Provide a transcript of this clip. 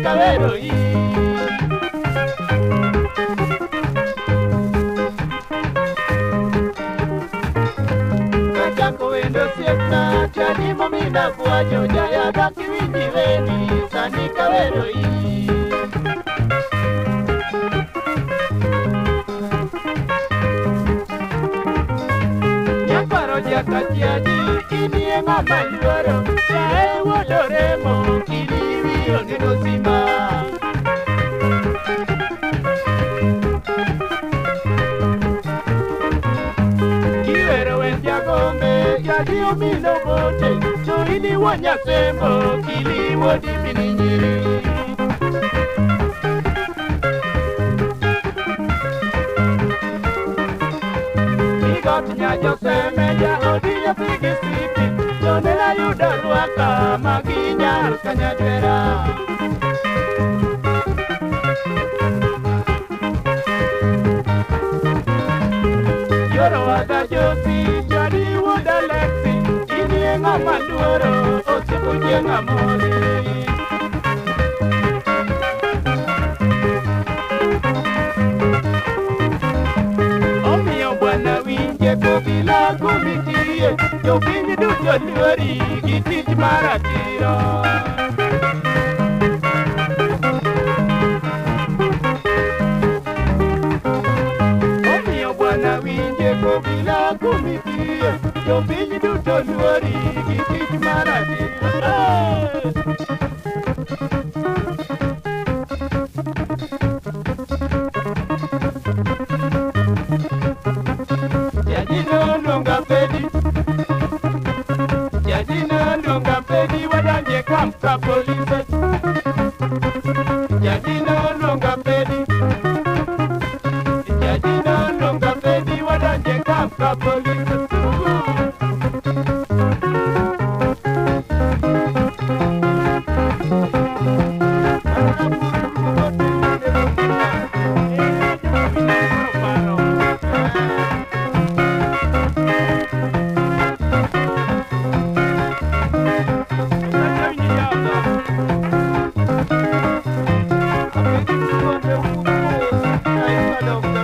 kawero yi kachako wendo siepna chani momina kwajo jaya daki winji weni sani kawero yi nyaparo jakachiaji inie ng'ama luoro jae wodoremo kiliwi oneno sima kiwero wen jagombe jadi omino bote to ini wanyasembo kiliwo dimini nyiri Josemeja odiya pigi siti Jonela yuda ruaka maginyar kanyadwera Yoro wada josi jadi wuda lexi Ini ngama luoro osipu jenga mori Bila kumikie, yo pini duto luori, kitich maratiro. Omiyo bwana winje ko bila kumikie, yo pini duto luori, kitich maratiro. Kamka police Jadino longa pedi Jadino longa pedi wadanje kamka police No.